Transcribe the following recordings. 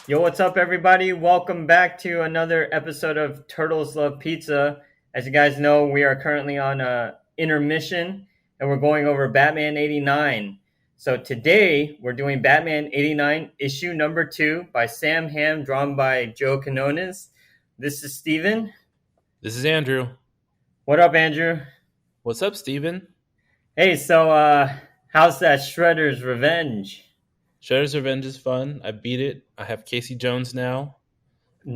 Yo, what's up, everybody? Welcome back to another episode of Turtles Love Pizza. As you guys know, we are currently on a intermission, and we're going over Batman 89. So today, we're doing Batman 89, issue number 2 by Sam Hamm, drawn by Joe Quinones. This is Steven. This is Andrew. What up, Andrew? What's up, Steven? Hey, so how's that Shredder's Revenge? Shredder's Revenge is fun. I beat it. I have Casey Jones now.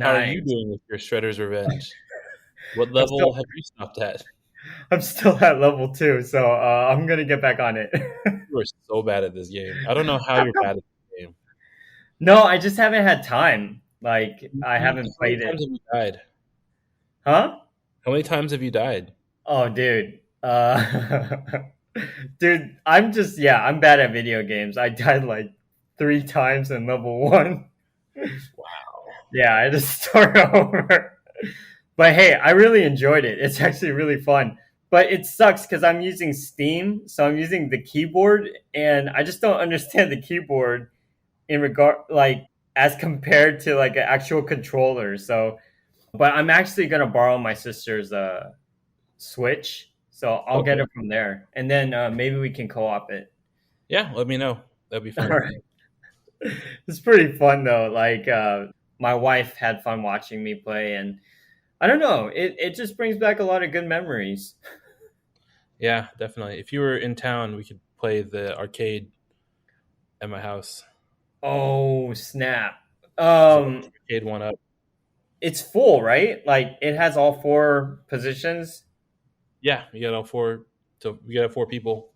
How are you Nice. doing with your Shredder's Revenge? What level have you stopped at? I'm still at level 2, so I'm going to get back on it. You are so bad at this game. I don't know how you're bad at this game. No, I just haven't had time. Like, I haven't How many played it. times have you died? Huh? How many times have you died? Oh, dude. Dude, I'm bad at video games. I died like 3 times in level 1. Wow. Yeah, I just start over. But hey, I really enjoyed it. It's actually really fun. But it sucks because I'm using Steam, so I'm using the keyboard, and I just don't understand the keyboard in regard, like, as compared to like an actual controller. So, but I'm actually gonna borrow my sister's Switch, so I'll get Okay. it from there, and then maybe we can co-op it. Yeah, let me know. That'd be All fun. right. It's pretty fun though. Like my wife had fun watching me play, and I don't know, it just brings back a lot of good memories. Yeah, definitely. If you were in town, we could play the arcade at my house. Oh snap! There's an Um, arcade one up. it's full, right? Like it has all 4 positions. Yeah, you got all four. So we got 4 people.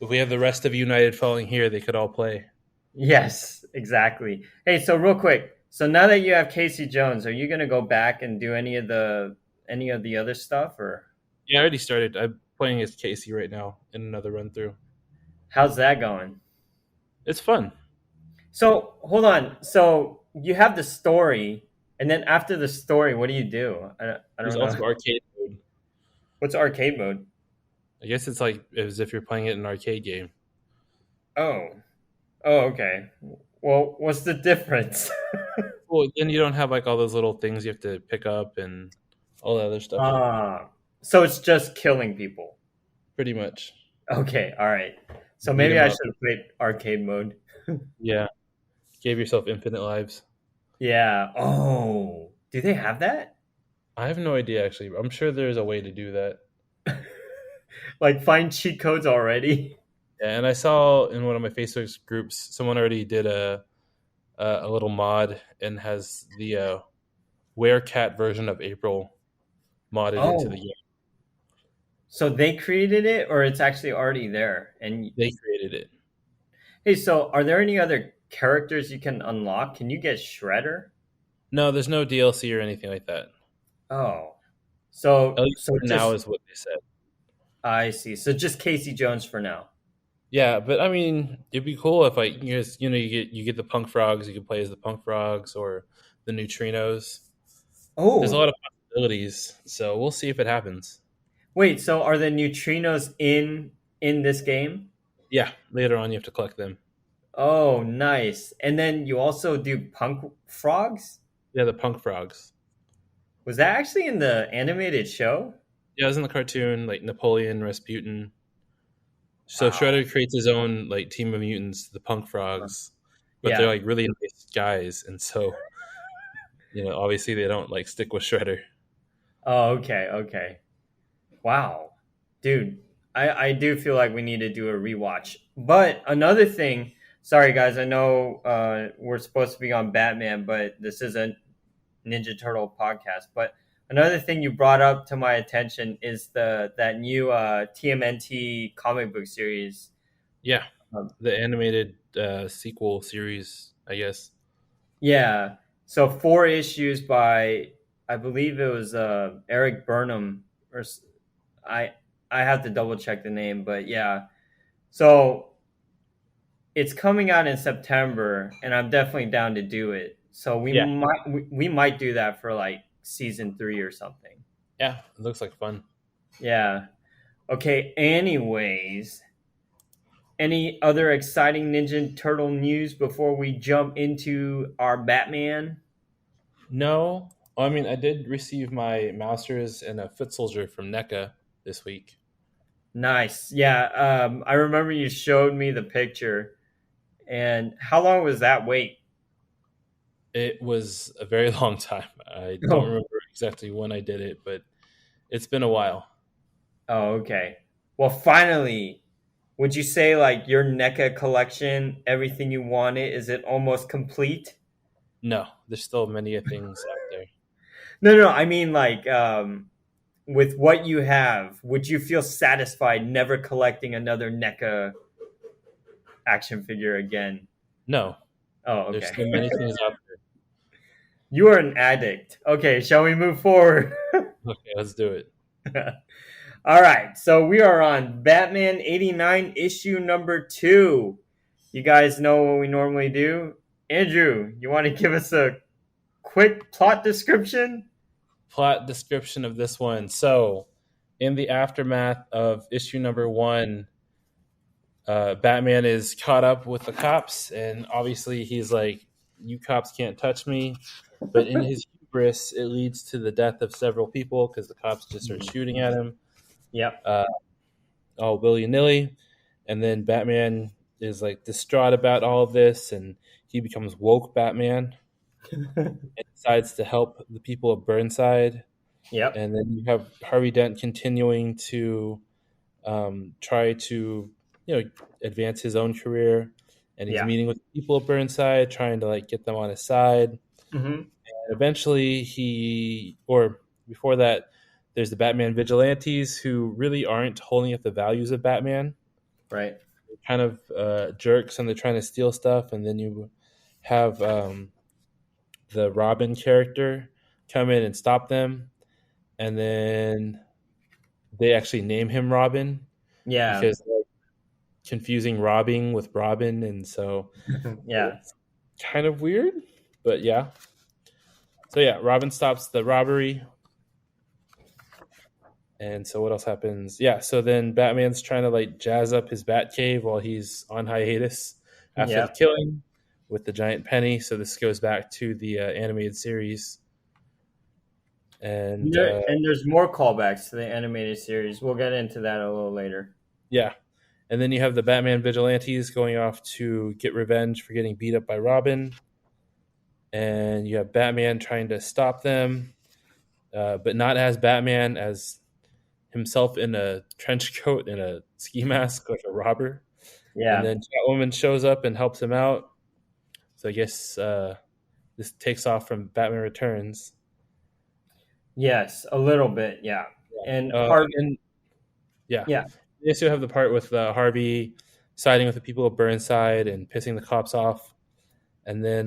If we have the rest of United following here, they could all play. Yes, exactly. Hey, so real quick, so now that you have Casey Jones, are you gonna go back and do any of the other stuff, or Yeah, I already started. I'm playing as Casey right now in another run through. how's that going? It's fun. So hold on. So you have the story, and then after the story, what do you do? I There's don't know. also arcade mode. What's arcade mode? I guess it's like as if you're playing it in an arcade game. Oh, oh, okay. Well, what's the difference? Well, then you don't have like all those little things you have to pick up and all that other stuff. So it's just killing people. Pretty much. Okay, all right. So Beat maybe 'em I up. should have played arcade mode. Yeah. Gave yourself infinite lives. Yeah. Oh, do they have that? I have no idea actually. I'm sure there's a way to do that. Like find cheat codes already? Yeah, and I saw in one of my Facebook groups someone already did a little mod and has the Werecat version of April modded into the Oh, game. so they created it, or it's actually already there? And They created it. hey, so are there any other characters you can unlock? Can you get Shredder? No, there's no DLC or anything like that. Oh, At so least so for now just is what they said. I see. So just Casey Jones for now. Yeah, but I mean, it'd be cool if like you get the Punk Frogs, you can play as the Punk Frogs or the Neutrinos. There's a lot Oh, of possibilities, so we'll see if it happens. wait. So are the neutrinos in this game? Yeah, later on you have to collect them. Oh, nice. And then you also do punk frogs? Yeah, the Punk Frogs. Was that actually in the animated show? Yeah, it was in the cartoon, like Napoleon, Rasputin. So Wow. Shredder creates his own like team of mutants, the Punk Frogs, but they're Yeah. like really nice guys, and so obviously they don't like stick with Shredder. Oh, okay, okay. Wow. Dude, I do feel like we need to do a rewatch. But another thing, sorry guys, I know we're supposed to be on Batman, but this is a Ninja Turtle podcast. But another thing you brought up to my attention is the that new TMNT comic book series. Yeah, Um, the animated sequel series, I guess. yeah. So 4 issues by I believe it was Eric Burnham or I I have to double check the name, but yeah. So it's coming out in September, and I'm definitely down to do it. So Yeah, we might do that for like season 3 or something. yeah, it looks like fun. Yeah. Okay. Anyways, Any other exciting Ninja Turtle news before we jump into our Batman? No, I mean I did receive my Masters and a Foot Soldier from NECA this week. Nice. Yeah, I remember you showed me the picture. And how long was that wait? It was a very long time. I don't Oh, remember exactly when I did it, but it's been a while. oh, okay. Well, finally, would you say like your NECA collection, everything you wanted, is it almost complete? No, there's still many things out there. No, no, I mean like with what you have, would you feel satisfied never collecting another NECA action figure again? No, Oh, there's okay. still many things out You are an addict. Okay, shall we move forward? there. Okay, let's do it. All right, so we are on Batman 89 issue number 2. You guys know what we normally do. Andrew, you want to give us a quick plot description? Plot description of this one. So, in the aftermath of issue number 1, Batman is caught up with the cops, and obviously he's like, "You cops can't touch me." But in his hubris, it leads to the death of several people because the cops just start shooting at him, Yep. uh, all willy nilly. And then Batman is like distraught about all of this, and he becomes woke Batman and decides to help the people of Burnside. Yep. And then you have Harvey Dent continuing to try to, advance his own career, and he's Yeah. meeting with people of Burnside, trying to like get them on his side. Hmm. And eventually, or before that, there's the Batman vigilantes who really aren't holding up the values of Batman. Right. They're kind of jerks, and they're trying to steal stuff. And then you have the Robin character come in and stop them, and then they actually name him Robin Yeah. because like, confusing robbing with Robin, and so Yeah. it's kind of weird. But yeah, so yeah, Robin stops the robbery. And so what else happens? Yeah, so then Batman's trying to like jazz up his Batcave while he's on hiatus after the Yep. killing with the giant penny. So this goes back to the animated series, and And there's more callbacks to the animated series. We'll get into that a little later. yeah, and then you have the Batman vigilantes going off to get revenge for getting beat up by Robin, and you have Batman trying to stop them, but not as Batman, as himself in a trench coat and a ski mask like a robber. And Yeah. then Catwoman shows up and helps him out. So I guess this takes off from Batman Returns. Yes, a little bit. Yeah. And And yeah, yeah. you also have the part with Harvey siding with the people of Burnside and pissing the cops off. And then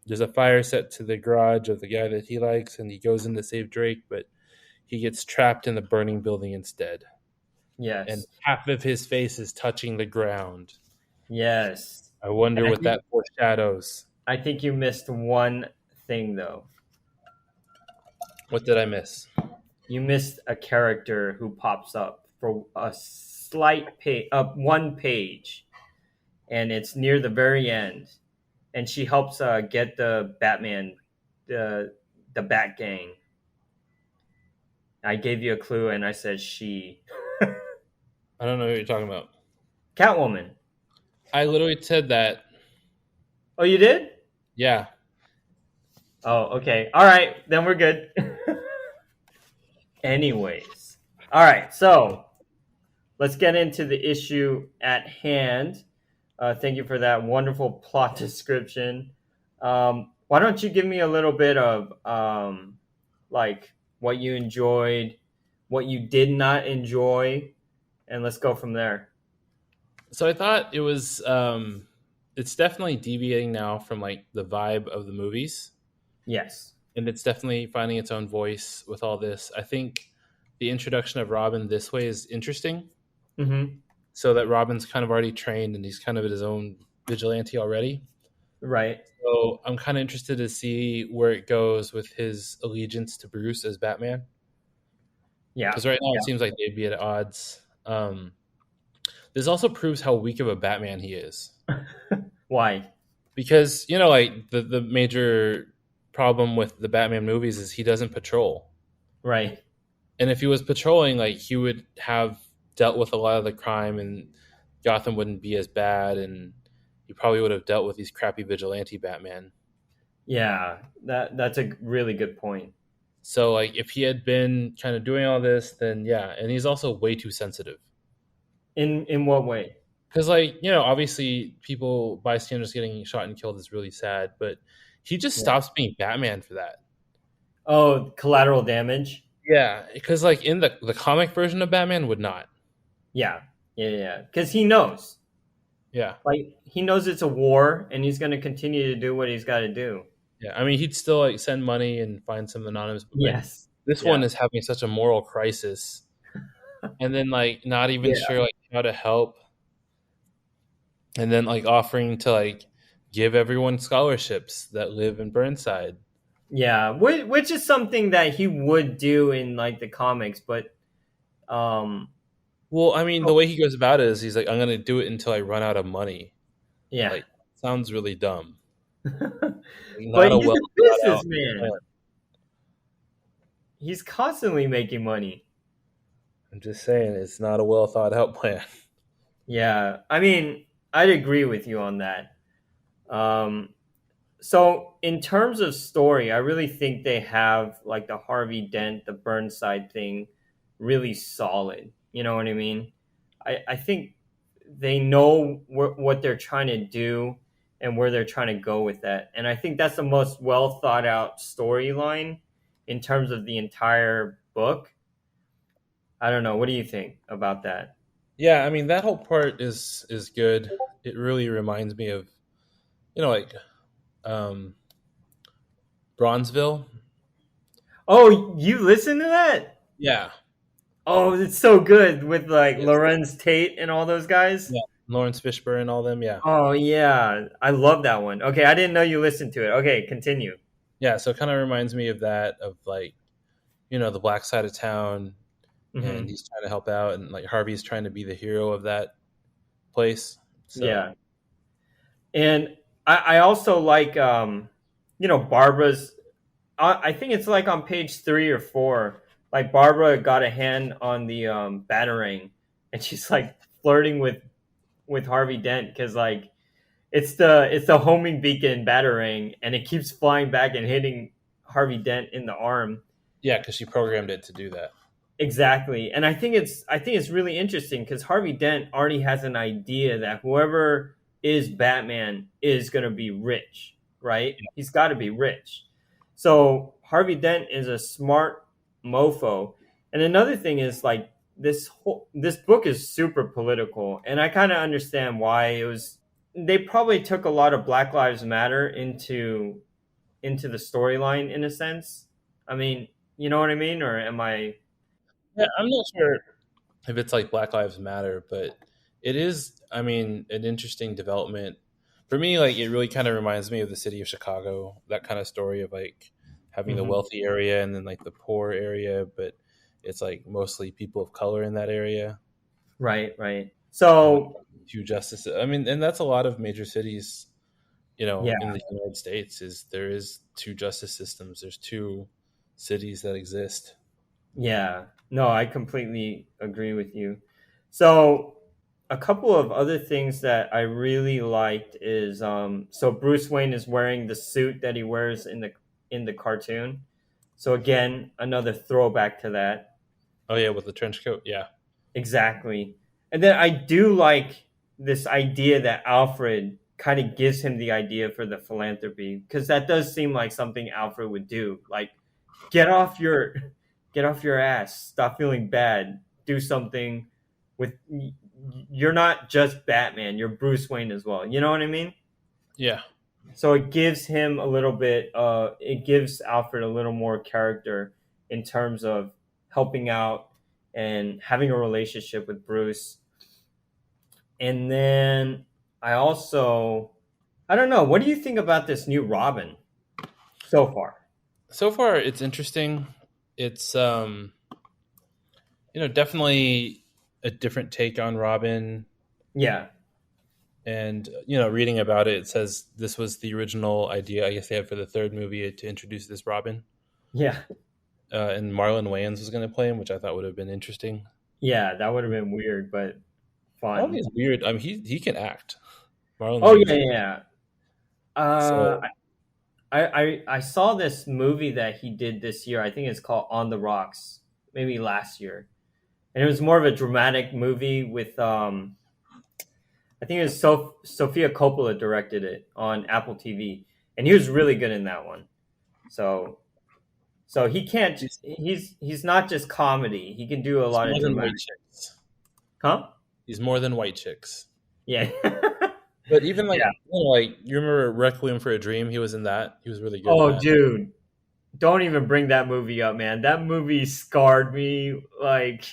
there's a fire set to the garage of the guy that he likes, and he goes in to save Drake, but he gets trapped in the burning building instead. And Yes. half of his face is touching the ground. Yes. I wonder And what that foreshadows. I think you missed one thing though. What did I miss? You missed a character who pops up for a slight page, up one page, and it's near the very end, and she helps get the Batman, the Bat Gang. I gave you a clue, and I said she, I don't know what you're talking about. Catwoman. I literally said that. Oh, you did? Yeah. Oh, okay. All right, then we're good. Anyways, all right. So let's get into the issue at hand. Thank you for that wonderful plot description. Why don't you give me a little bit of like what you enjoyed, what you did not enjoy, and let's go from there. So I thought it was it's definitely deviating now from like the vibe of the movies, Yes. and it's definitely finding its own voice with all this. I think the introduction of Robin this way is interesting, Mm-hmm. so that Robin's kind of already trained and he's kind of at his own vigilante already. Right. So I'm kind of interested to see where it goes with his allegiance to Bruce as Batman, Yeah. because right now Yeah. it seems like they'd be at odds. this also proves how weak of a Batman he is. Why? Because, you know, like the major problem with the Batman movies is he doesn't patrol. Right. And if he was patrolling, like he would have dealt with a lot of the crime and Gotham wouldn't be as bad and he probably would have dealt with these crappy vigilante Batman. Yeah, that's a really good point. So like if he had been kind of doing all this, then yeah, and he's also way too sensitive. In what way? Because like, you know, obviously people bystanders getting shot and killed is really sad, but he just Yeah. stops being Batman for that. Oh, collateral damage. Yeah, because like in the comic version of Batman would not. Yeah, yeah. Because he knows, Yeah. like, he knows it's a war, and he's going to continue to do what he's got to do. Yeah, I mean, he'd still like send money and find some anonymous, but Yes. this Yeah. one is having such a moral crisis, and then like not even Yeah. sure like how to help, and then like offering to like give everyone scholarships that live in Burnside. Yeah. Which is something that he would do in like the comics, but um, Well, I mean, the oh, way he goes about it is he's like, I'm gonna do it until I run out of money. yeah. Like, sounds really dumb. But Not a he's well a thought out businessman. plan. He's constantly making money. I'm just saying, it's not a well thought out plan. Yeah. I mean, I'd agree with you on that. Um, so in terms of story, I really think they have like the Harvey Dent, the Burnside thing really solid. You know what I mean? I think they know what they're trying to do and where they're trying to go with that. And I think that's the most well thought out storyline in terms of the entire book. I don't know. What do you think about that? Yeah, I mean that whole part is good. It really reminds me of, you know, like um, Bronzeville. Oh, you listen to that? Yeah, Oh, it's so good with like yes, Lorenz Tate and all those guys. yeah. Lawrence Fishburne and all them. Yeah, Oh yeah, I love that one. Okay, I didn't know you listened to it. Okay, continue. yeah. So it kind of reminds me of that, of like, you know, the black side of town, and Hmm. he's trying to help out, and like Harvey's trying to be the hero of that place. So Yeah, and I also like Barbara's. I think it's like on page 3 or 4. Like Barbara got a hand on the batarang, and she's like flirting with Harvey Dent because like it's the homing beacon batarang, and it keeps flying back and hitting Harvey Dent in the arm. yeah, because she programmed it to do that. Exactly. And I think it's really interesting because Harvey Dent already has an idea that whoever is Batman is going to be rich, right? He's got to be rich. So Harvey Dent is a smart mofo. And another thing is like this book is super political, and I kind of understand why it was. They probably took a lot of Black Lives Matter into the storyline in a sense. I mean, you know what I mean, or am I? Yeah, I'm not sure if it's like Black Lives Matter, but it is, I mean, an interesting development. For me, like it really kind of reminds me of the city of Chicago, that kind of story of like having the Mhm. wealthy area and then like the poor area, but it's like mostly people of color in that area. Right, right. And like So, two justices. I mean, and that's a lot of major cities, you know, yeah, in the United States is there is two justice systems. There's two cities that exist. yeah. No, I completely agree with you. So, a couple of other things that I really liked is so Bruce Wayne is wearing the suit that he wears in the cartoon. So again, another throwback to that. Oh yeah, with the trench coat. Yeah. Exactly. And then I do like this idea that Alfred kind of gives him the idea for the philanthropy because that does seem like something Alfred would do. Like get off your get off your ass, stop feeling bad, do something with you're not just Batman, you're Bruce Wayne as well. You know what I mean? Yeah. So it gives him a little bit it gives Alfred a little more character in terms of helping out and having a relationship with Bruce. And then I don't know, what do you think about this new Robin so far? So far it's interesting. It's you know, definitely a different take on Robin. Yeah. And reading about it, it says this was the original idea, I guess, they had for the third movie to introduce this Robin, Yeah. and Marlon Wayans was going to play him, which I thought would have been interesting. Yeah, that would have been weird, but I don't fun. think it's weird. I mean, he can act. Marlon Oh Wayans. yeah, yeah. Yeah. So I saw this movie that he did this year. I think it's called On the Rocks, maybe last year, and it was more of a dramatic movie with I think it was Sofia Coppola directed it on Apple TV, and he was really good in that one. So he can't. he's, He's not just comedy. He can do a he's lot of more than white dramatic. chicks. Huh? He's more than white chicks. Yeah. But even like Yeah. like you remember Requiem for a Dream? He was in that. He was really good in Oh, that. dude, don't even bring that movie up, man. That movie scarred me. Like,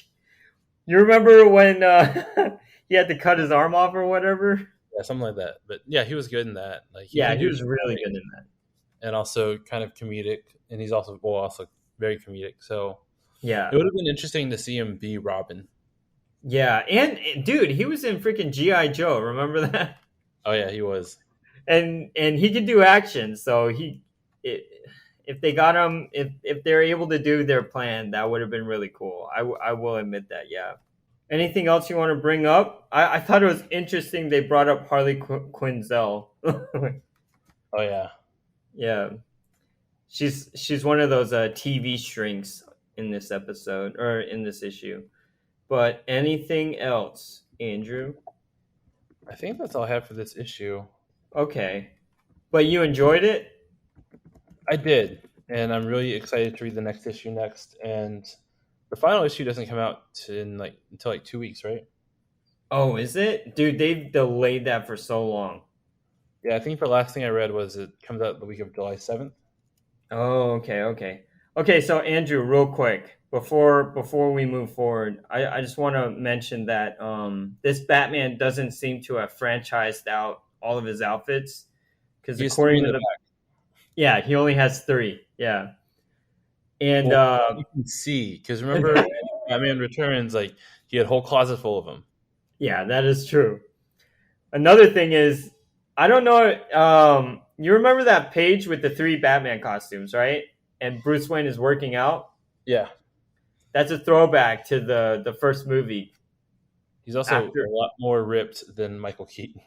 you remember when he had to cut his arm off or whatever? Yeah, something like that. But yeah, he was good in that. Like he Yeah, can he do was really dramatic good in that. and also kind of comedic, and he's also very comedic. So Yeah. it would have been interesting to see him be Robin. Yeah, and dude, he was in freaking GI Joe. Remember that? Oh yeah, he was. And he could do action. So it, if they got him, if they're able to do their plan, that would have been really cool. I will admit that. Yeah. Anything else you want to bring up? I thought it was interesting they brought up Harley Quinzel. Oh yeah. Yeah, she's one of those TV strings in this episode or in this issue. But anything else, Andrew? I think that's all I have for this issue. Okay, but you enjoyed it? I did, and I'm really excited to read the next issue next. And the final issue doesn't come out until like 2 weeks, right? Oh, is it, dude? They've delayed that for so long. Yeah, I think the last thing I read was it comes out the week of July 7th. Oh, okay. So Andrew, real quick before we move forward, I just want to mention that this Batman doesn't seem to have franchised out all of his outfits because He's three according in to the the back. yeah, he only has three. Yeah, and Well, you can see because remember, Batman Returns, like he had a whole closet full of them. yeah, that is true. Another thing is, I don't know. You remember that page with the three Batman costumes, right? And Bruce Wayne is working out. Yeah, That's a throwback to the first movie. he's also After, a lot more ripped than Michael Keaton.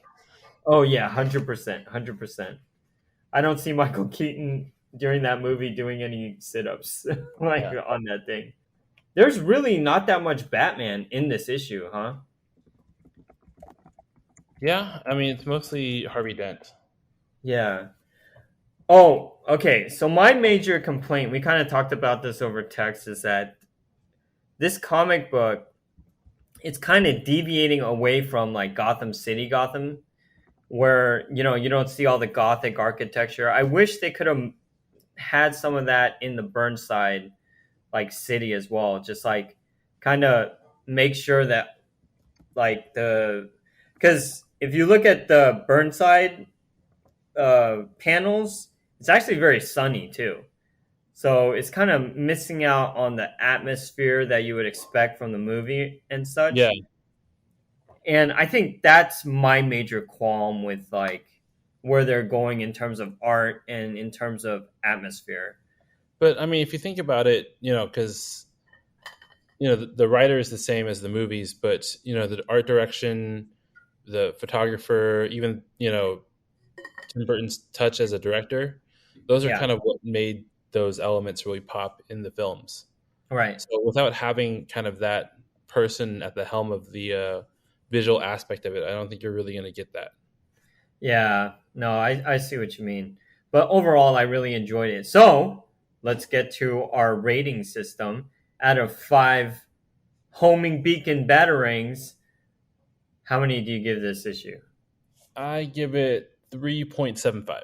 oh yeah, 100%, 100%. I don't see Michael Keaton during that movie doing any sit-ups like Yeah, on that thing. There's really not that much Batman in this issue, huh? yeah. I mean, it's mostly Harvey Dent. Yeah. Oh, okay. So my major complaint, we kind of talked about this over text, is that this comic book, it's kind of deviating away from like Gotham City, Gotham, where you don't see all the Gothic architecture. I wish they could have had some of that in the Burnside like city as well. Just like kind of make sure that like because if you look at the Burnside panels, it's actually very sunny too. So it's kind of missing out on the atmosphere that you would expect from the movie and Yeah, such. And I think that's my major qualm with like where they're going in terms of art and in terms of atmosphere. but I mean, if you think about it, because the writer is the same as the movies, but the art direction, the photographer, even Tim Burton's touch as a director, those are Yeah, kind of what made those elements really pop in the films. right. So without having kind of that person at the helm of the visual aspect of it, I don't think you're really going to get that. Yeah, no, I see what you mean. But overall, I really enjoyed it. So let's get to our rating system. Out of five homing beacon batarangs, how many do you give this issue? I give it 3.75.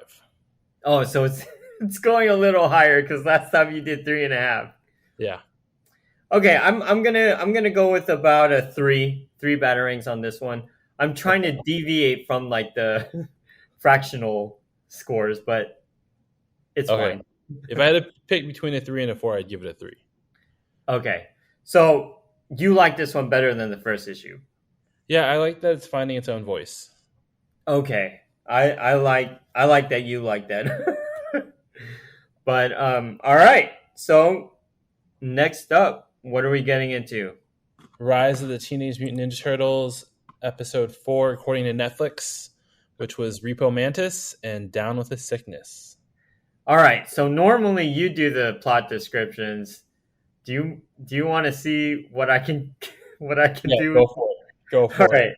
Oh, so it's it's going a little higher because last time you did 3.5. Yeah. Okay, I'm gonna go with about a three batarangs on this one. I'm trying to deviate from like the fractional scores, but it's Okay. fine. If I had to pick between a 3 and a 4, I'd give it a 3. Okay, so you like this one better than the first issue? Yeah, I like that it's finding its own voice. Okay, I like that you like that. But all right. So next up, what are we getting into? Rise of the Teenage Mutant Ninja Turtles, episode 4, according to Netflix, which was Repo Mantis and Down with the Sickness. All right. So normally you do the plot descriptions. Do you want to see what I can what I can Yeah, do? go for it. Go All for it. right.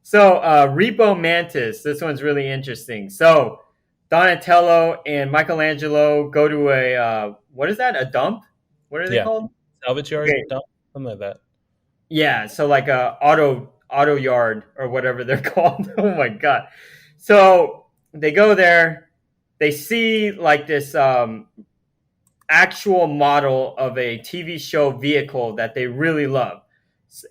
So Repo Mantis. This one's really interesting. So Donatello and Michelangelo go to a what is that? A dump? What are they Yeah, called? salvage yard, Okay. dump, something like that. Yeah, so like a auto yard or whatever they're called. Oh my god. So they go there, they see like this actual model of a TV show vehicle that they really love.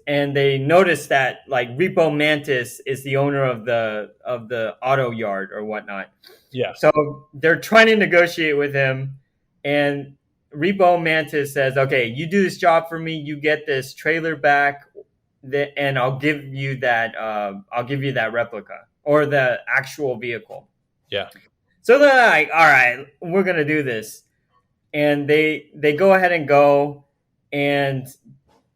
And they notice that like Repo Mantis is the owner of the auto yard or whatnot. Yeah, So they're trying to negotiate with him, and Repo Mantis says, "Okay, you do this job for me. You get this trailer back, and I'll give you that. I'll give you that replica or the actual vehicle." yeah, So they're like, "All right, we're gonna do this," and they go ahead and go, and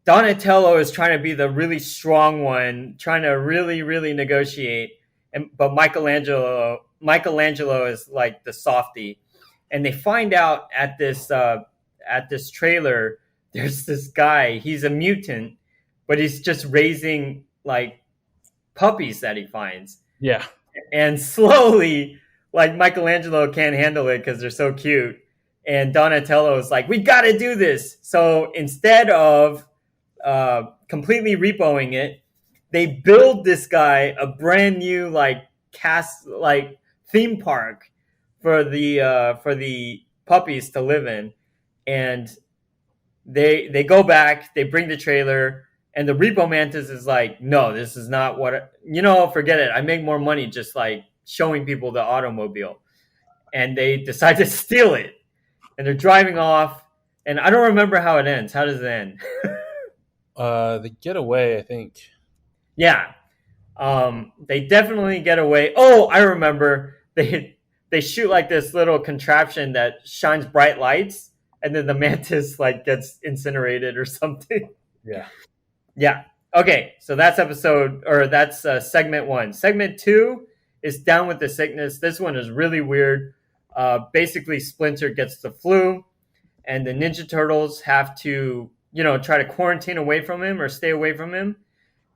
Donatello is trying to be the really strong one, trying to really negotiate, and but Michelangelo is like the softy, and they find out at this trailer there's this guy. He's a mutant, but he's just raising like puppies that he finds, yeah, and slowly, like Michelangelo can't handle it because they're so cute, and Donatello is like, "We got to do this." So instead of completely repoing it, they build this guy a brand new like cast like theme park for the puppies to live in, and they go back, they bring the trailer, and the Repo Mantis is like, no, this is not forget it. I make more money just like showing people the automobile, and they decide to steal it, and they're driving off, and I don't remember how it ends. How does it end? the getaway, I think. Yeah, they definitely get away. Oh, I remember they shoot like this little contraption that shines bright lights, and then the mantis like gets incinerated or something. Yeah, Yeah. Okay, so that's segment one. Segment two is Down with the Sickness. This one is really weird. Basically, Splinter gets the flu, and the Ninja Turtles have to try to quarantine away from him or stay away from him.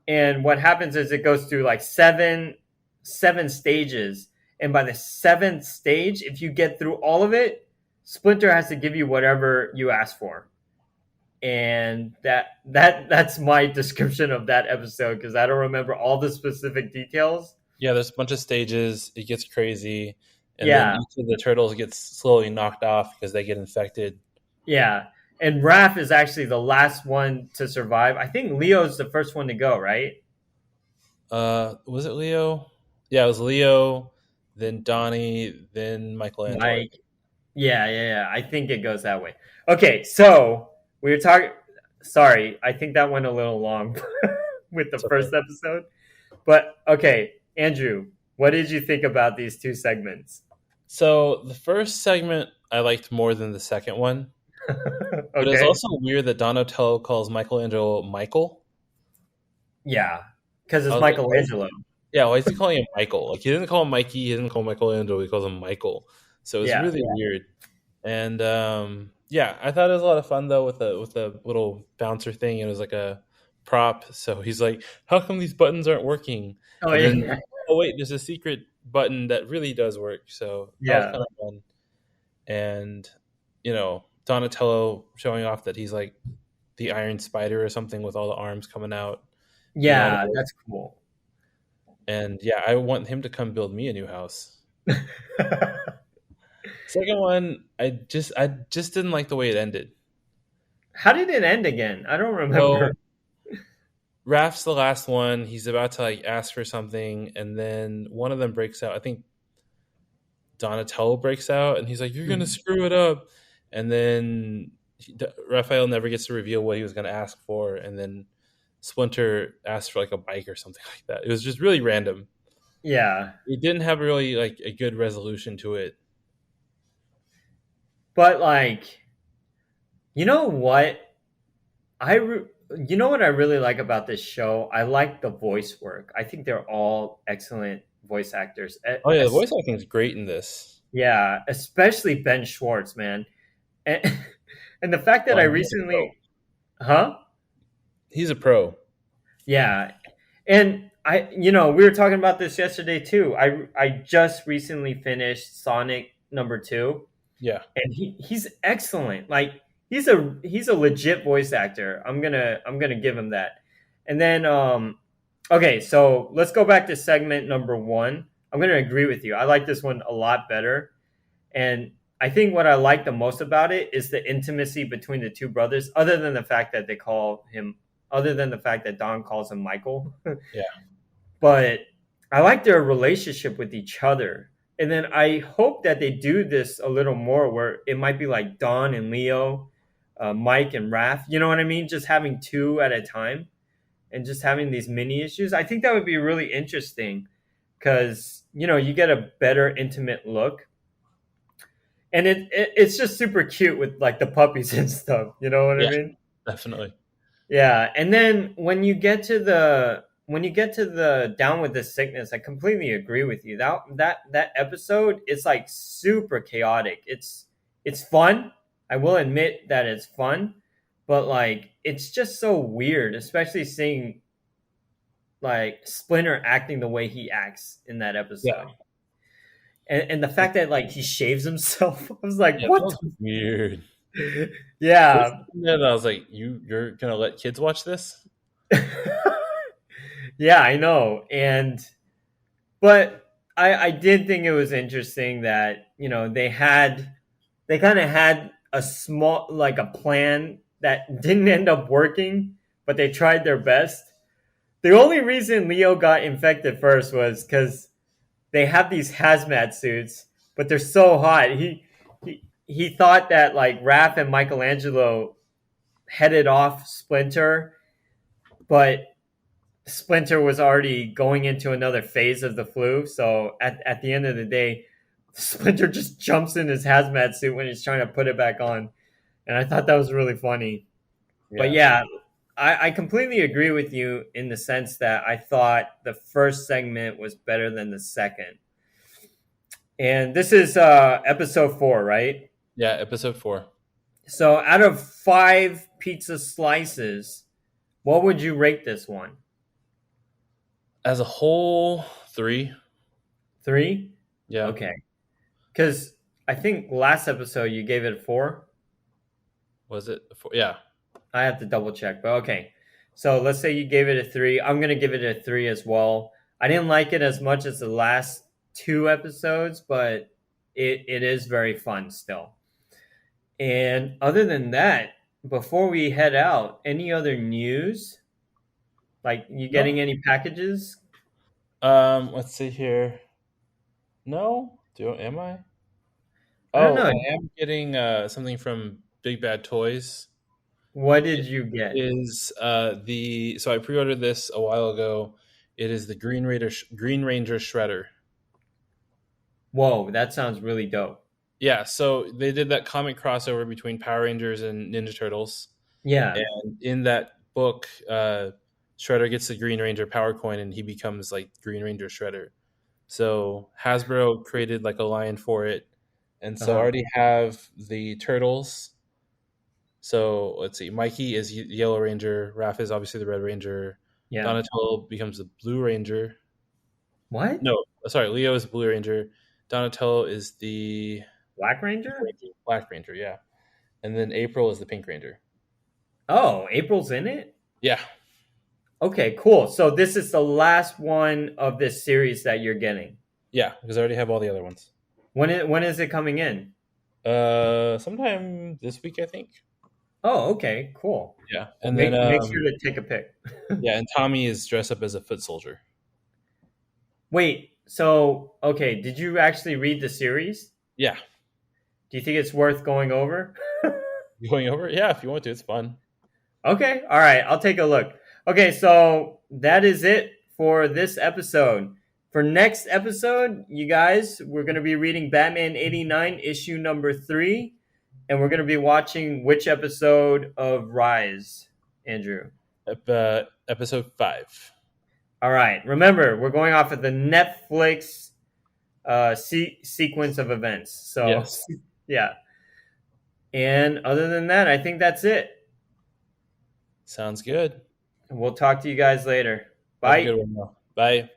And what happens is it goes through like seven stages, and by the seventh stage, if you get through all of it, Splinter has to give you whatever you ask for. And that's my description of that episode because I don't remember all the specific details. yeah. There's a bunch of stages. It gets crazy, and then Yeah, each of the turtles gets slowly knocked off because they get infected. yeah. And Raph is actually the last one to survive. I think Leo's the first one to go, right? Was it Leo? Yeah, it was Leo, then Donnie, then Michelangelo. Mike. Yeah. I think it goes that way. Okay, so we were talking. Sorry, I think that went a little long with the It's okay. first episode. But okay, Andrew, what did you think about these two segments? So the first segment I liked more than the second one, but it's Okay. also weird that Donatello calls Michelangelo Michael. Yeah, because I it's was like, why is Michelangelo. yeah, why is he calling him Michael? Like he didn't call him Mikey, he didn't call him Michelangelo, he calls him Michael. So it's Yeah. really weird. And yeah, I thought it was a lot of fun though with the little bouncer thing. It was like a prop. So he's like, "How come these buttons aren't working?" Oh And then, yeah. oh wait, there's a secret button that really does work. So that was Yeah. kind of fun. And Donatello showing off that he's like the Iron Spider or something with all the arms coming out and all Yeah, the. that's cool. And yeah, I want him to come build me a new house. Second one, I just didn't like the way it ended. How did it end again? I don't remember. So Raph's the last one. He's about to like ask for something, and then one of them breaks out. I think Donatello breaks out, and he's like, "You're gonna screw it up." And then Raphael never gets to reveal what he was gonna ask for, and then Splinter asked for like a bike or something like that. It was just really random. Yeah. It didn't have really like a good resolution to it. But like, you know what? You know what I really like about this show? I like the voice work. I think they're all excellent voice actors. Oh yeah, the voice acting is great in this. Yeah, especially Ben Schwartz, man. And, and the fact that Oh, I and he's a pro. recently, huh? He's a pro. Yeah. And we were talking about this yesterday too. I just recently finished Sonic number 2, Yeah. and he's excellent. Like he's a legit voice actor. I'm gonna give him that. And then okay, so let's go back to segment number 1. I'm gonna agree with you. I like this one a lot better. And I think what I like the most about it is the intimacy between the two brothers, other than the fact that other than the fact that Don calls him Michael. Yeah. But I like their relationship with each other. And then I hope that they do this a little more where it might be like Don and Leo, Mike and Raph. You know what I mean? Just having two at a time and just having these mini issues. I think that would be really interesting because, you get a better intimate look. And it's just super cute with like the puppies and stuff. You know what I Yeah, mean? definitely. Yeah, and then when you get to the down with the sickness, I completely agree with you. That episode is like super chaotic. It's fun. I will admit that it's fun, but like it's just so weird, especially seeing like Splinter acting the way he acts in that Yeah. episode. And the fact that like he shaves himself, I was like, Yeah, that what? was weird. There's Yeah. something there that I was like, you're gonna let kids watch this? Yeah, I know. But I did think it was interesting that, they kind of had a small, like a plan that didn't end up working, but they tried their best. The only reason Leo got infected first was because they have these hazmat suits, but they're so hot. He thought that like Raph and Michelangelo headed off Splinter, but Splinter was already going into another phase of the flu. So at the end of the day, Splinter just jumps in his hazmat suit when he's trying to put it back on. And I thought that was really funny. But Yeah. yeah, I completely agree with you in the sense that I thought the first segment was better than the second. And this is episode 4, right? Yeah, episode 4. So out of 5 pizza slices, what would you rate this one? As a whole, 3. 3? Yeah. Okay. Because I think last episode you gave it a 4. Was it 4? Yeah. I have to double check, but okay. So let's say you gave it a 3. I'm going to give it a 3 as well. I didn't like it as much as the last 2 episodes, but it is very fun still. And other than that, before we head out, any other news? Like you No. getting any packages? Let's see here. No? Am I? I don't Oh, know. I am getting something from Big Bad Toys. What did you get? Is so I pre-ordered this a while ago. It is the Green Ranger Shredder. Whoa, that sounds really dope. Yeah, so they did that comic crossover between Power Rangers and Ninja Turtles, Yeah. and in that book, Shredder gets the Green Ranger power coin, and he becomes like Green Ranger Shredder. So Hasbro created like a line for it, and so I Uh-huh. already have the Turtles. So let's see, Mikey is Yellow Ranger, Raph is obviously the Red Ranger, Yeah. Donatello becomes the Blue Ranger. What? No, sorry, Leo is the Blue Ranger, Donatello is the Black Ranger? Black Ranger, yeah. And then April is the Pink Ranger. Oh, April's in it? Yeah. Okay, cool. So this is the last one of this series that you're getting. Yeah, because I already have all the other ones. When is it coming in? Sometime this week, I think. Oh, okay, cool. Yeah. And Make then make sure to take a pic. yeah, and Tommy is dressed up as a foot soldier. Wait, so okay, did you actually read the series? Yeah. Do you think it's worth going over? You going over? Yeah, if you want to, it's fun. Okay, all right, I'll take a look. Okay, so that is it for this episode. For next episode, you guys, we're going to be reading Batman 89, issue number 3, and we're going to be watching which episode of Rise, Andrew? Episode 5. All right. Remember, we're going off of the Netflix sequence of events. So, Yes. yeah. And other than that, I think that's it. Sounds good. We'll talk to you guys later. Have a Bye. good one, though. Bye.